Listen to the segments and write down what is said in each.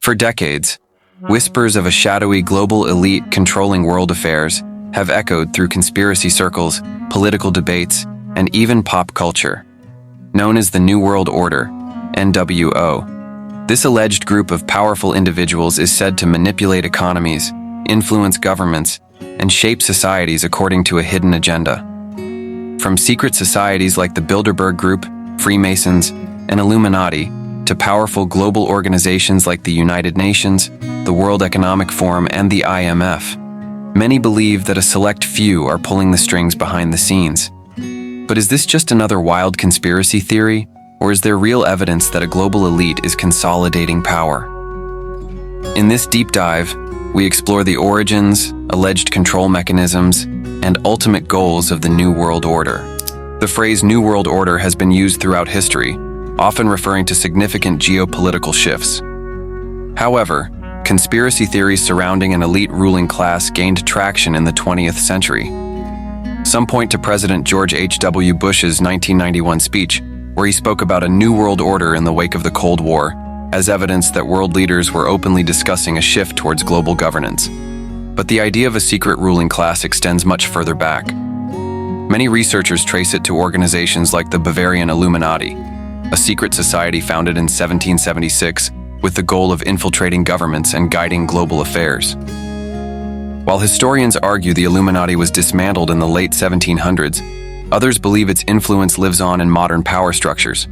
For decades, whispers of a shadowy global elite controlling world affairs have echoed through conspiracy circles, political debates, and even pop culture. Known as the New World Order, NWO, this alleged group of powerful individuals is said to manipulate economies, influence governments, and shape societies according to a hidden agenda. From secret societies like the Bilderberg Group, Freemasons, and Illuminati, to powerful global organizations like the United Nations, the World Economic Forum, and the IMF, many believe that a select few are pulling the strings behind the scenes. But is this just another wild conspiracy theory, or is there real evidence that a global elite is consolidating power? In this deep dive, we explore the origins, alleged control mechanisms, and ultimate goals of the New World Order. The phrase New World Order has been used throughout history, often referring to significant geopolitical shifts. However, conspiracy theories surrounding an elite ruling class gained traction in the 20th century. Some point to President George H.W. Bush's 1991 speech, where he spoke about a new world order in the wake of the Cold War, as evidence that world leaders were openly discussing a shift towards global governance. But the idea of a secret ruling class extends much further back. Many researchers trace it to organizations like the Bavarian Illuminati, a secret society founded in 1776 with the goal of infiltrating governments and guiding global affairs. While historians argue the Illuminati was dismantled in the late 1700s, others believe its influence lives on in modern power structures.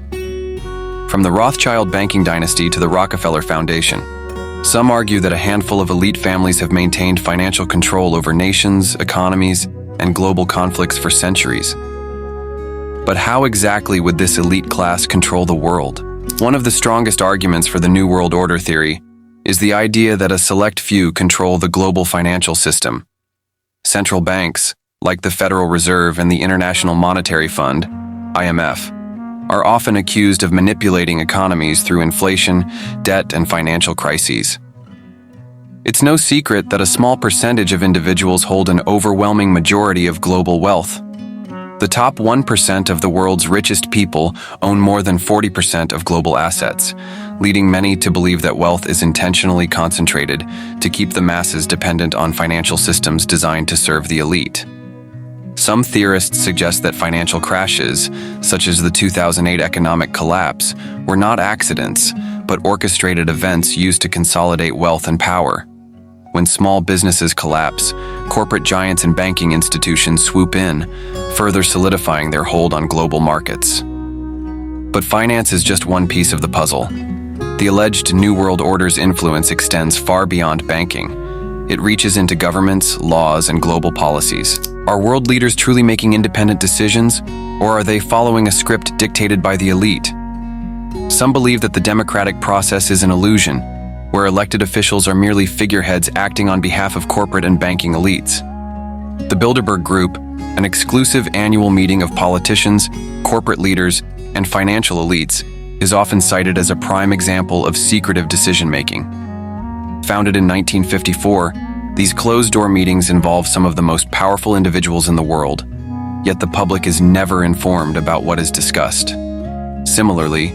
From the Rothschild banking dynasty to the Rockefeller Foundation, some argue that a handful of elite families have maintained financial control over nations, economies, and global conflicts for centuries. But how exactly would this elite class control the world? One of the strongest arguments for the New World Order theory is the idea that a select few control the global financial system. Central banks, like the Federal Reserve and the International Monetary Fund, IMF, are often accused of manipulating economies through inflation, debt, and financial crises. It's no secret that a small percentage of individuals hold an overwhelming majority of global wealth. The top 1% of the world's richest people own more than 40% of global assets, leading many to believe that wealth is intentionally concentrated to keep the masses dependent on financial systems designed to serve the elite. Some theorists suggest that financial crashes, such as the 2008 economic collapse, were not accidents, but orchestrated events used to consolidate wealth and power. When small businesses collapse, corporate giants and banking institutions swoop in, further solidifying their hold on global markets. But finance is just one piece of the puzzle. The alleged New World Order's influence extends far beyond banking. It reaches into governments, laws, and global policies. Are world leaders truly making independent decisions, or are they following a script dictated by the elite? Some believe that the democratic process is an illusion, where elected officials are merely figureheads acting on behalf of corporate and banking elites. The Bilderberg Group, an exclusive annual meeting of politicians, corporate leaders, and financial elites, is often cited as a prime example of secretive decision-making. Founded in 1954, these closed-door meetings involve some of the most powerful individuals in the world, yet the public is never informed about what is discussed. Similarly,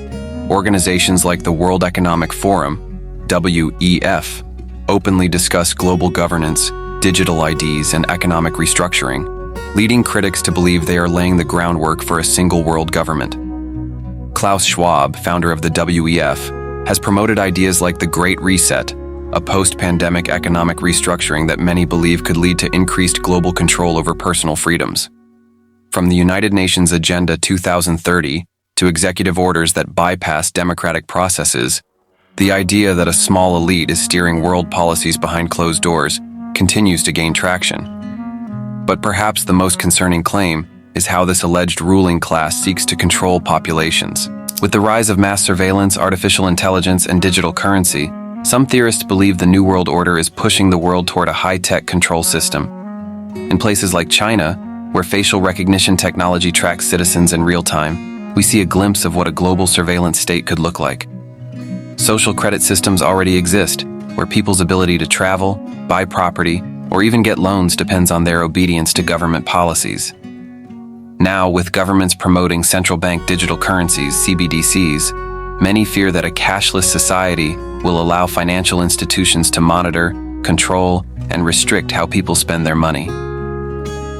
organizations like the World Economic Forum, WEF, openly discuss global governance, digital IDs, and economic restructuring, leading critics to believe they are laying the groundwork for a single world government. Klaus Schwab, founder of the WEF, has promoted ideas like the Great Reset, a post-pandemic economic restructuring that many believe could lead to increased global control over personal freedoms. From the United Nations Agenda 2030 to executive orders that bypass democratic processes, the idea that a small elite is steering world policies behind closed doors continues to gain traction. But perhaps the most concerning claim is how this alleged ruling class seeks to control populations. With the rise of mass surveillance, artificial intelligence, and digital currency, some theorists believe the New World Order is pushing the world toward a high-tech control system. In places like China, where facial recognition technology tracks citizens in real time, we see a glimpse of what a global surveillance state could look like. Social credit systems already exist, where people's ability to travel, buy property, or even get loans depends on their obedience to government policies. Now, with governments promoting central bank digital currencies, CBDCs, Many fear that a cashless society will allow financial institutions to monitor, control, and restrict how people spend their money.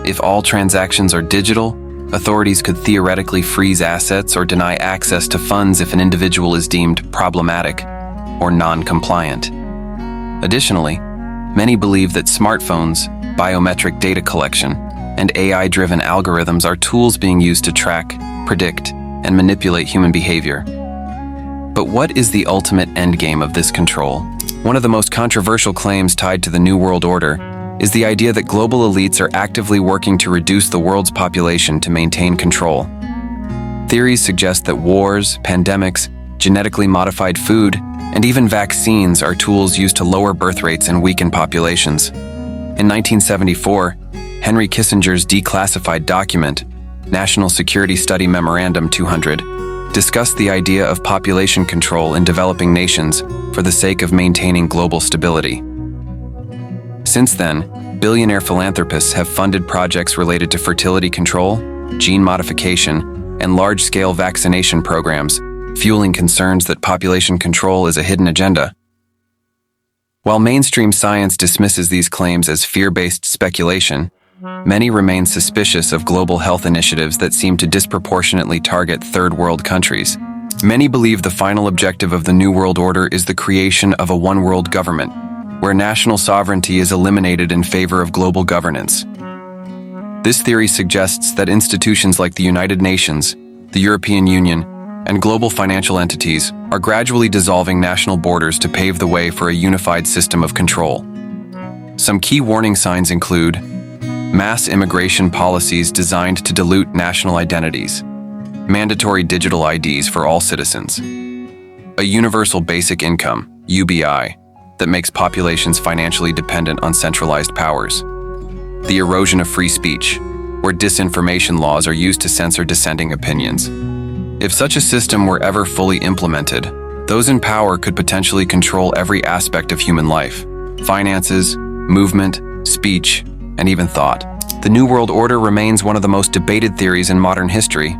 If all transactions are digital, authorities could theoretically freeze assets or deny access to funds if an individual is deemed problematic or non-compliant. Additionally, many believe that smartphones, biometric data collection, and AI-driven algorithms are tools being used to track, predict, and manipulate human behavior. But what is the ultimate endgame of this control? One of the most controversial claims tied to the New World Order is the idea that global elites are actively working to reduce the world's population to maintain control. Theories suggest that wars, pandemics, genetically modified food, and even vaccines are tools used to lower birth rates and weaken populations. In 1974, Henry Kissinger's declassified document, National Security Study Memorandum 200, discussed the idea of population control in developing nations for the sake of maintaining global stability. Since then, billionaire philanthropists have funded projects related to fertility control, gene modification, and large-scale vaccination programs, fueling concerns that population control is a hidden agenda. While mainstream science dismisses these claims as fear-based speculation, many remain suspicious of global health initiatives that seem to disproportionately target third-world countries. Many believe the final objective of the New World Order is the creation of a one-world government, where national sovereignty is eliminated in favor of global governance. This theory suggests that institutions like the United Nations, the European Union, and global financial entities are gradually dissolving national borders to pave the way for a unified system of control. Some key warning signs include mass immigration policies designed to dilute national identities, mandatory digital IDs for all citizens, a universal basic income, UBI, that makes populations financially dependent on centralized powers, the erosion of free speech, where disinformation laws are used to censor dissenting opinions. If such a system were ever fully implemented, those in power could potentially control every aspect of human life: finances, movement, speech, and even thought. The New World Order remains one of the most debated theories in modern history.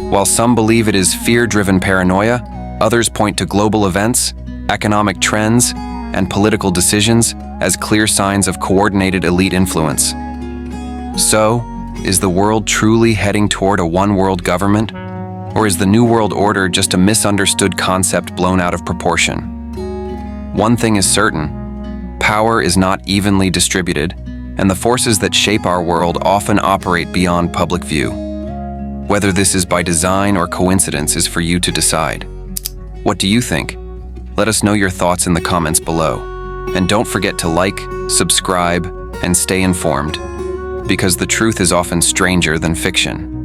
While some believe it is fear-driven paranoia, others point to global events, economic trends, and political decisions as clear signs of coordinated elite influence. So, is the world truly heading toward a one-world government? Or is the New World Order just a misunderstood concept blown out of proportion? One thing is certain: power is not evenly distributed, and the forces that shape our world often operate beyond public view. Whether this is by design or coincidence is for you to decide. What do you think? Let us know your thoughts in the comments below. And don't forget to like, subscribe, and stay informed, because the truth is often stranger than fiction.